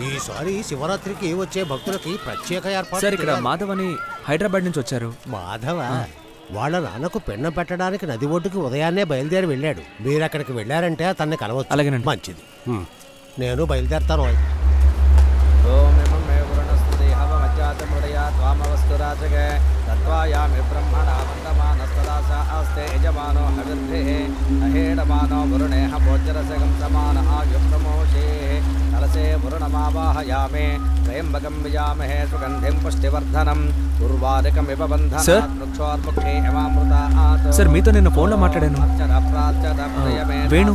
ఈసారి శివరాత్రికి వచ్చే భక్తులకి ప్రత్యేక ఏర్పాటు. సార్ ఇక్కడ మాధవ్ అని హైదరాబాద్ నుంచి వచ్చారు. మాధవ వాళ్ళ నాన్నకు పెన్న పెట్టడానికి నది ఒడ్డుకి ఉదయాన్నే బయలుదేరి వెళ్ళాడు. మీరు అక్కడికి వెళ్ళారంటే అతన్ని కలవచ్చు. అలాగేనండి. మంచిది, నేను బయలుదేరుతాను. సార్ మీతో నిన్న ఫోన్లో మాట్లాడాను. వేణు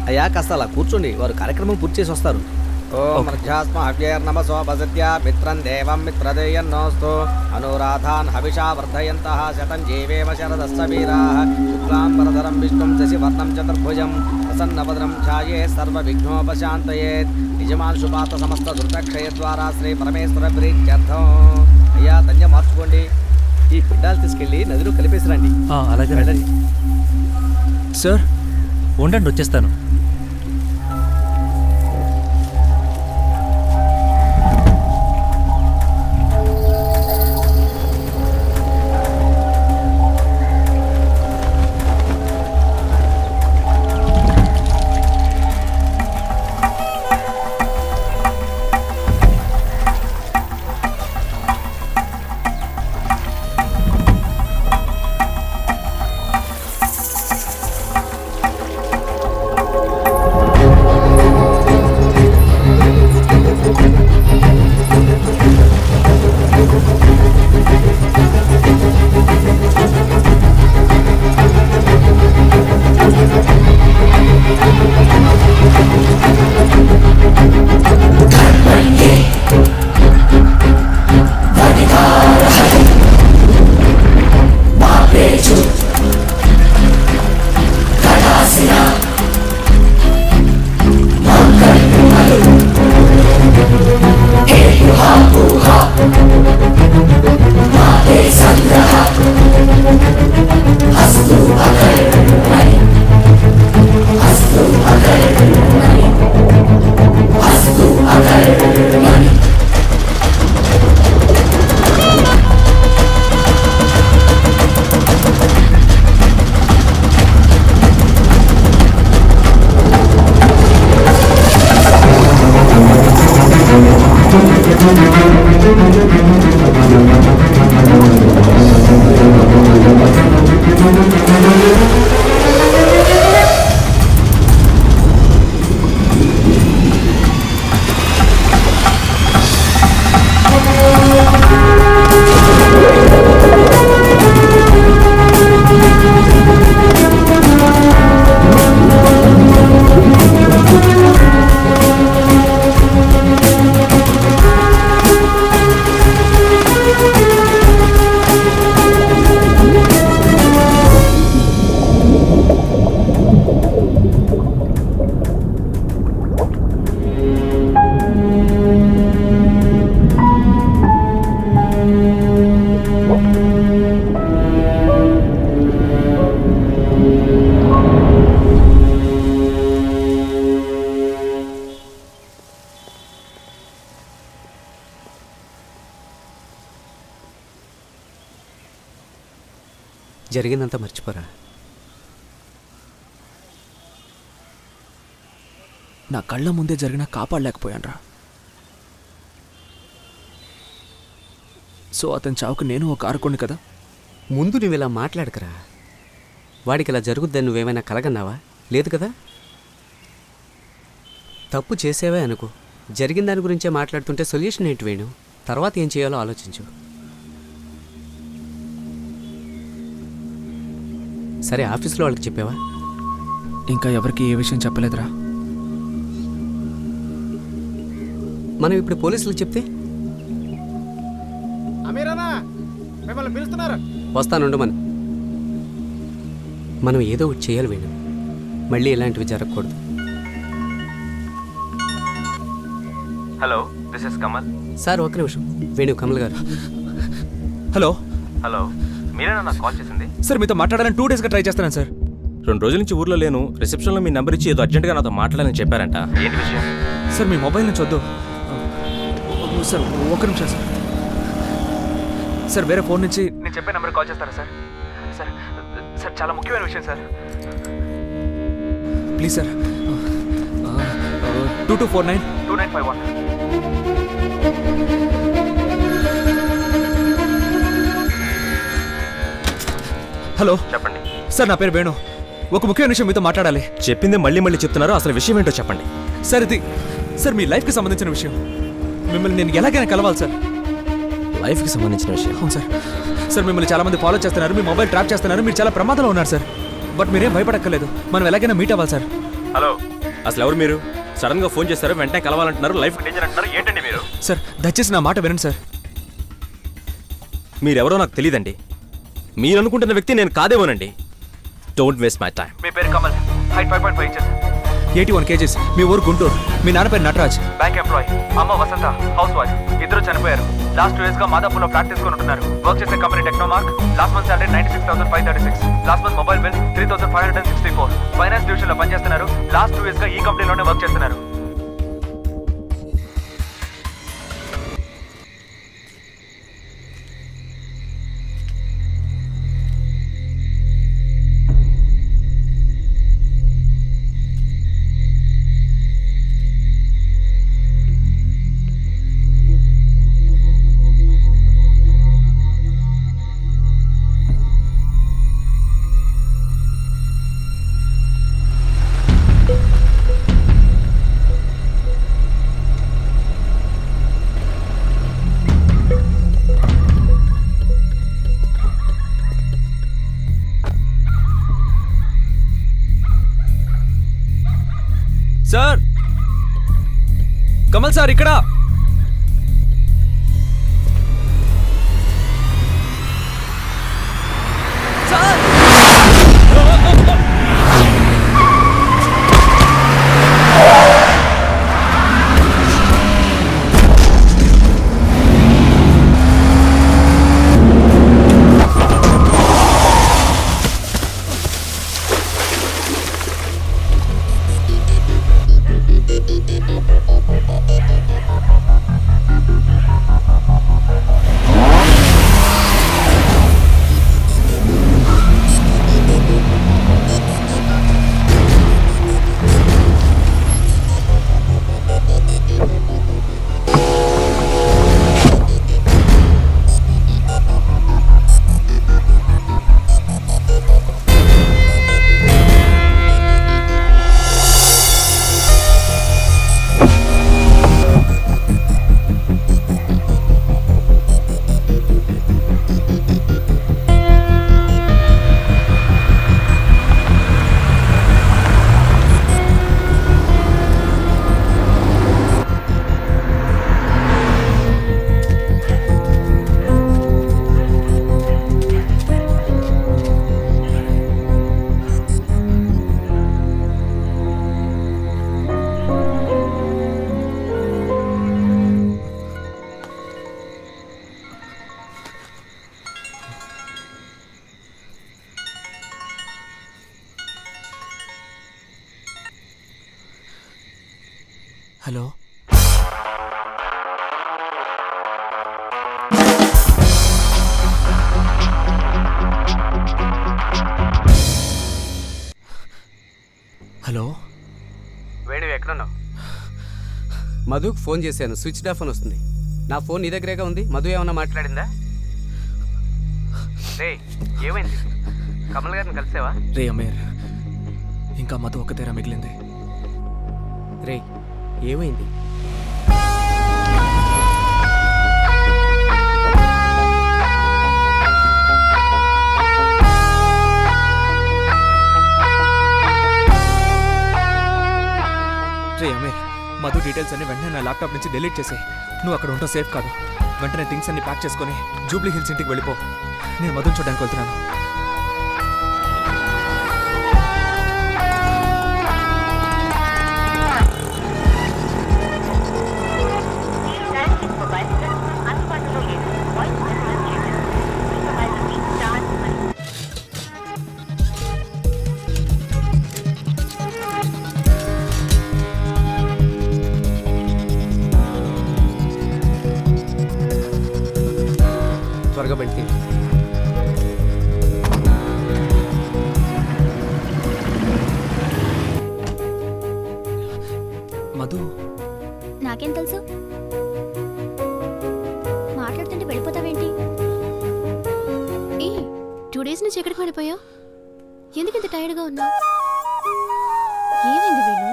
అయ్యా కాస్త అలా కూర్చోండి, వారు కార్యక్రమం పూర్తి చేసి వస్తారు. ఓం మధ్యాస్మ హవ్యర్నమసో భజత్య మిత్రం దేవం మిత్రదేయన్నోస్తు అనురాధాన్ హవిషా వర్ధయంతః శతం జీవేమ శరదస్స వీరాః శుక్లాంబరధరం విష్ణుం శశివర్ణం చతుర్భుజం ప్రసన్నవదనం ఛాయే సర్వవిఘ్నోపశాంతయేత్ యజమానుషుపాత సమస్త దుర్దక్షయ ద్వారా శ్రీ పరమేశ్వర ప్రీత్యర్థం. అయ్యా ధన్య మార్చుకోండి, ఈ పిండాలు తీసుకెళ్ళి నదిలో కలిపేసిరండి. అలాగే వెళ్ళండి సార్. ఉండండి, వచ్చేస్తాను. జరిగిందంతా మర్చిపోరా. నా కళ్ళ ముందే జరిగినా కాపాడలేకపోయాను రా. సో అతని చావుకు నేను ఒక కారకుడిని కదా. ముందు నువ్వు ఇలా మాట్లాడకరా. వాడికి ఇలా జరుగుద్దని నువ్వేమైనా కలగన్నావా? లేదు కదా. తప్పు చేసేవే అనుకో, జరిగిన దాని గురించే మాట్లాడుతుంటే సొల్యూషన్ ఏంటి వేణు? తర్వాత ఏం చేయాలో ఆలోచించు. సరే, ఆఫీస్లో వాళ్ళకి చెప్పావా? ఇంకా ఎవరికి ఏ విషయం చెప్పలేదురా. మనం ఇప్పుడు పోలీసులకు చెప్తే వస్తానుండు. మనం ఏదో ఒకటి చేయాలి వేణు. మళ్ళీ ఇలాంటివి జరగకూడదు. Hello, this is Kamal. Sir ఒక్క నిమిషం. వేణు, కమల్ గారు. హలో హలో, మీరేనా నాకు కాల్ చేసింది? సార్ మీతో మాట్లాడాలని 2 డేస్గా ట్రై చేస్తున్నాను సార్. 2 రోజుల నుంచి ఊర్లో లేను. రిసెప్షన్లో మీ నెంబర్ ఇచ్చి ఏదో అర్జెంట్గా నాతో మాట్లాడాలని చెప్పారంట. ఏంటి విషయం? సార్ మీ మొబైల్ నుంచి వద్దు సార్. ఒక్క నిమిషం సార్. సార్ వేరే ఫోన్ నుంచి నేను చెప్పే నెంబర్ కాల్ చేస్తారా సార్? సార్ సార్ చాలా ముఖ్యమైన విషయం సార్. Please sir. 22492951. హలో చెప్పండి సార్, నా పేరు వేణు. ఒక ముఖ్యమైన విషయం మీతో మాట్లాడాలి. చెప్పింది మళ్ళీ మళ్ళీ చెప్తున్నారు, అసలు విషయం ఏంటో చెప్పండి. సార్ ఇది సార్ మీ లైఫ్కి సంబంధించిన విషయం. మిమ్మల్ని నేను ఎలాగైనా కలవాలి సార్. లైఫ్కి సంబంధించిన విషయం? అవును సార్. సార్ మిమ్మల్ని చాలా మంది ఫాలో చేస్తున్నారు, మీ మొబైల్ ట్రాప్ చేస్తున్నారు, మీరు చాలా ప్రమాదంలో ఉన్నారు సార్. బట్ మీరేం భయపడక్కర్లేదు, మనం ఎలాగైనా మీట్ అవ్వాలి సార్. హలో, అసలు ఎవరు మీరు? సడన్ గా ఫోన్ చేస్తారు, వెంటనే కలవాలంటున్నారు, లైఫ్ డేంజర్ అంటున్నారు, ఏంటండి మీరు? సార్ దయచేసి నా మాట వినండి సార్. మీరెవరో నాకు తెలియదండి. మీరు అనుకుంటున్న వ్యక్తి నేను కాదేమోనండి. Don't waste my time. మీ పేరు కమల్, హైట్ 5.5 ఇంచెస్, 81 kgs, మీ ఊరు గుంటూరు, మీ నాన్న పేరు నటరాజ్, బ్యాంక్ ఎంప్లాయీ, అమ్మ వసంత హౌస్ వైఫ్, ఇద్దరు చనిపోయారు. లాస్ట్ 2 years గా మాదాపూర్లో ఫ్లాట్ తీసుకొని ఉంటున్నారు. వర్క్ చేసే company Technomark. Last month salary 96,536. Last month mobile bill 3,564. Finance division లో పనిచేస్తున్నారు. లాస్ట్ 2 years గా ఈ కంపెనీలోనే వర్క్ చేస్తున్నారు. సార్, కమల్ సార్ ఇక్కడ. Sir hello. హలో వేణు, ఎక్కడున్నావు? మధుకు ఫోన్ చేశాను, స్విచ్ ఆఫ్ అని వస్తుంది. నా ఫోన్ నీ దగ్గరేగా ఉంది. మధు ఏమన్నా మాట్లాడిందా? రే, ఏమైంది? కమల్ గారిని కలిసావా? రే అమీర్, ఇంకా మధు ఒక్కతేరా మిగిలింది. రే, ఏమైంది? రే అమీర్, మధు డీటెయిల్స్ అన్ని వెంటనే నా ల్యాప్టాప్ నుంచి డిలీట్ చేసే. నువ్వు అక్కడ ఉంటావు సేఫ్ కాదు. వెంటనే థింగ్స్ అన్ని ప్యాక్ చేసుకొని జూబ్లీ హిల్స్ ఇంటికి వెళ్ళిపో. నేను మధుని చూడడానికి వెళ్తున్నాను. మధు నాకేం తెలుసు? మాట్లాడుతుంటే వెళ్ళిపోతావేంటి? 2 days నుంచి ఎక్కడికి వెళ్ళిపోయావు? ఎందుకు ఇంత టైర్డ్గా ఉన్నావు? ఏమైంది వేణు?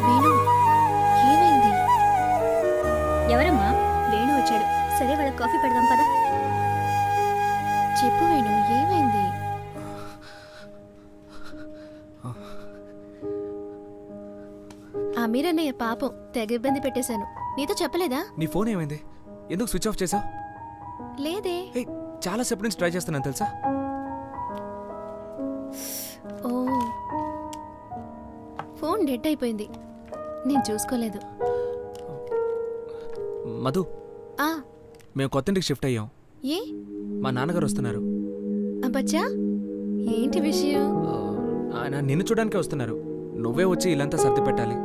వేణు ఏమైంది? ఎవరమ్మా? వేణు వచ్చాడు. సరే వాళ్ళకి కాఫీ పెడదాం పదా. చెప్పు వేణు ఏమైంది? అమీర్ అన్నయ్య పాపం తెగ ఇబ్బంది పెట్టేశాను. నీతో చెప్పలేదా? నీ ఫోన్ ఏమైంది? ఎందుకు స్విచ్ ఆఫ్ చేసావు? లేదే. చాలా సేపు నుంచి ట్రై చేస్తున్నాను తెలుసా. ఓ ఫోన్ డెడ్ అయిపోయింది, నేను చూసుకోలేదు. మధు మేము కొత్త ఇంటికి షిఫ్ట్ అయ్యాం. ఏ? మా నాన్నగారు వస్తున్నారు. అబ్బచ్చా ఏంటి విషయం? ఆయన నిన్ను చూడడానికే వస్తున్నారు. నువ్వే వచ్చి ఇల్లంతా సర్ది పెట్టాలి.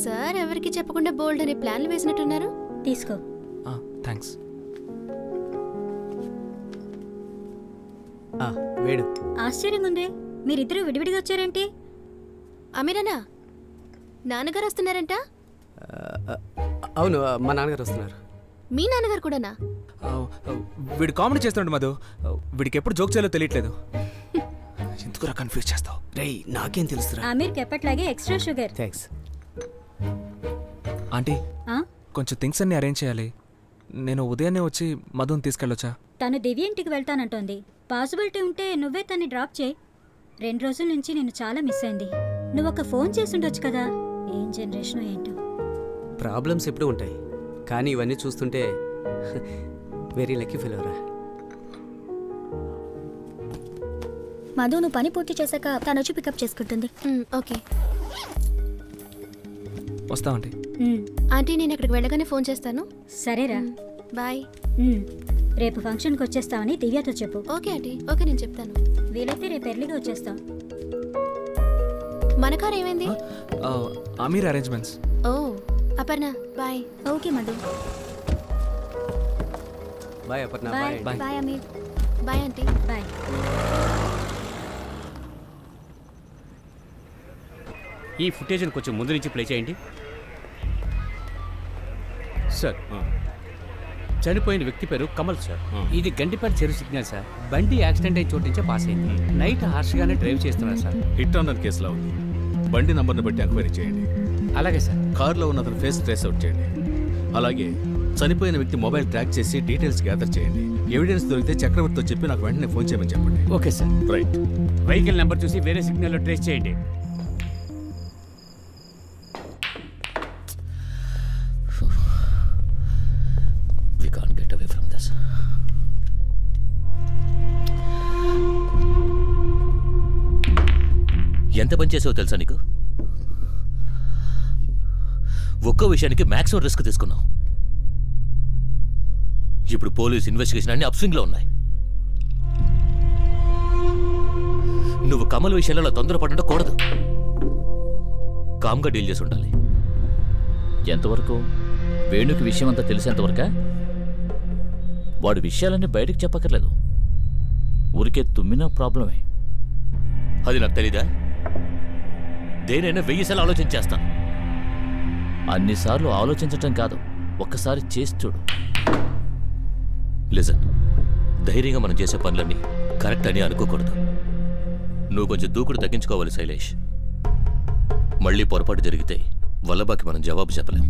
సార్ ఎవరికి చెప్పకుండా బోల్డ్ అనే ప్లాన్లు వేసినట్టున్నారు. తీసుకో. థ్యాంక్స్. వేడు ఆశ్చర్యంగా ఉంది, మీరిద్దరూ విడివిడిగా వచ్చారేంటి? అమీరనా నాన్నగారు వస్తున్నారంట? అవును, మా నాన్నగారు వస్తున్నారు. మీ నాన్నగారు కూడానా? వీడు కామెడీ చేస్తున్నాడు మధు. వీడికి ఎప్పుడు జోక్ చేయాలో తెలియట్లేదు. ఎందుకురా కన్ఫ్యూజ్ చేస్తావు? రేయ్ నాకేం తెలుసురా. అమీర్కి ఎప్పట్లాగే ఎక్స్ట్రా షుగర్. థ్యాంక్స్. ఆంటీ కొంచెం థింగ్స్ అన్ని అరేంజ్ చేయాలి. నేను ఉదయాన్నే వచ్చి మధుని తీసుకెళ్ళొచ్చా? తను దివ్య ఇంటికి వెళ్తానంటోంది. పాసిబిలిటీ ఉంటే నువ్వే తన్ని డ్రాప్ చేయి. 2 రోజుల నుంచి నేను చాలా మిస్ అయింది. నువ్వు ఒక ఫోన్ చేసి ఉండొచ్చు కదా. ఏం జనరేషన్ ఏంటో. ప్రాబ్లమ్స్ ఎప్పుడూ ఉంటాయి, కానీ ఇవన్నీ చూస్తుంటే వెరీ లక్కీ ఫీల్ అవరా. మధు నువ్వు పని పూర్తి చేశాక తను వచ్చి పికప్ చేసుకుంటుంది. ఓకే వస్తామండి. ఆంటీ నేను ఇక్కడికి వెళ్ళగానే ఫోన్ చేస్తాను. సరేరా, బాయ్. రేపు ఫంక్షన్కి వచ్చేస్తామని దివ్యతో చెప్పు. ఓకే ఆంటీ, ఓకే నేను చెప్తాను. వీలైతే రేపు ఎర్లీగా వచ్చేస్తాం. మన కార్ ఏమైంది? అమీర్ అరేంజ్మెంట్స్. ఓ Aparna bye. Okay Madhu. Bye Aparna. Bye. Bye. Bye Aamir. Bye aunty. Bye. ఈ ఫుటేజ్ని కొంచెం ముందు నుంచి ప్లే చేయండి సార్. చనిపోయిన వ్యక్తి పేరు కమల్ సార్. ఇది గండిపేట చెరువు సిగ్నల్ సార్. బండి యాక్సిడెంట్ అయిన చోటు నుంచే పాస్ అయింది. నైట్ హార్ష్గానే డ్రైవ్ చేస్తున్నారు సార్. హిట్ అన్న కేసులో ఉంది. బండి నంబర్ని బట్టి ఎంక్వైరీ చేయండి. అలాగే సార్. కారులో ఉన్న అతని ఫేస్ ట్రేస్ అవుట్ చేయండి. అలాగే చనిపోయిన వ్యక్తి మొబైల్ ట్రాక్ చేసి డీటెయిల్స్ గ్యాదర్ చేయండి. ఎవిడెన్స్ దొరికితే చక్రవర్తితో చెప్పి నాకు వెంటనే ఫోన్ చేయమని చెప్పండి. Okay sir. Right. Vehicle number చూసి వేరే సిగ్నల్లో ట్రేస్ చేయండి. We can't get away from this. ఎంత పని చేసావో తెలుసా నీకు? ఒక్కో విషయానికి మ్యాక్సిమం రిస్క్ తీసుకున్నావు. ఇప్పుడు పోలీస్ ఇన్వెస్టిగేషన్ అన్ని అప్స్వింగ్లో ఉన్నాయి. నువ్వు కమల్ విషయంలో తొందరపడకూడదు. కామ్గా డీల్ చేసి ఉండాలి. ఎంతవరకు? వేణుకి విషయం అంతా తెలిసేంతవరకా? వాడి విషయాలన్నీ బయటకు చెప్పక్కర్లేదు. ఊరికే తుమ్మినా ప్రాబ్లమే. అది నాకు తెలీదా? దేనైనా 1000 సార్లు ఆలోచించేస్తాను. అన్నిసార్లు ఆలోచించటం కాదు, ఒక్కసారి చేసి చూడు. లిజన్, ధైర్యంగా మనం చేసే పనులన్నీ కరెక్ట్ అని అనుకోకూడదు. నువ్వు కొంచెం దూకుడు తగ్గించుకోవాలి శైలేష్. మళ్ళీ పొరపాటు జరిగితే వల్లబాకి మనం జవాబు చెప్పలేం.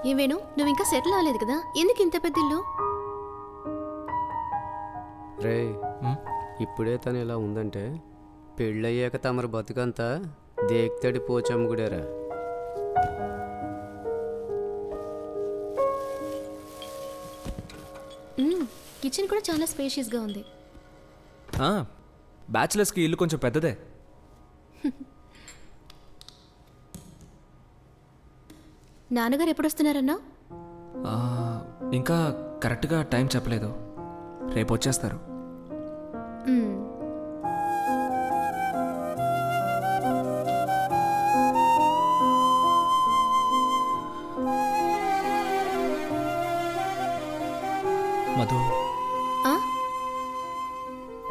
ఏవేణు నువ్వు ఇంకా సెటిల్ అవ్వలేదు కదా, ఎందుకు ఇంత పెద్ద ఇల్లు? రే ఇప్పుడే తను ఇలా ఉందంటే పెళ్ళయ్యాక తమరు బతుకంతా దేక్తడి పోచమ్ముగుడారా. కిచెన్ కూడా చాలా స్పేషియస్గా ఉంది. బ్యాచిలర్స్కి ఇల్లు కొంచెం పెద్దదే. నాన్నగారు ఎప్పుడు వస్తున్నారన్నా? ఇంకా కరెక్ట్గా టైం చెప్పలేదు. రేపు వచ్చేస్తారు. మధు,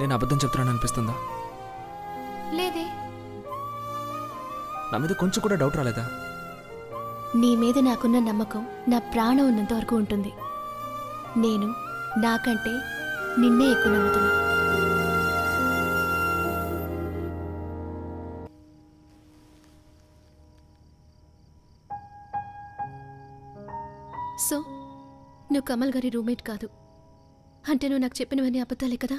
నేను అబద్ధం చెప్తున్నాను అనిపిస్తుందా? లేదే. నా మీద కొంచెం కూడా డౌట్ రాలేదా? నీ మీద నాకున్న నమ్మకం నా ప్రాణం ఉన్నంత వరకు ఉంటుంది. నేను నాకంటే నిన్నే ఎక్కువ నమ్ముతున్నా. సో నువ్వు కమల్ గారి రూమ్మేట్ కాదు అంటే నువ్వు నాకు చెప్పినవన్నీ అబద్ధాలే కదా?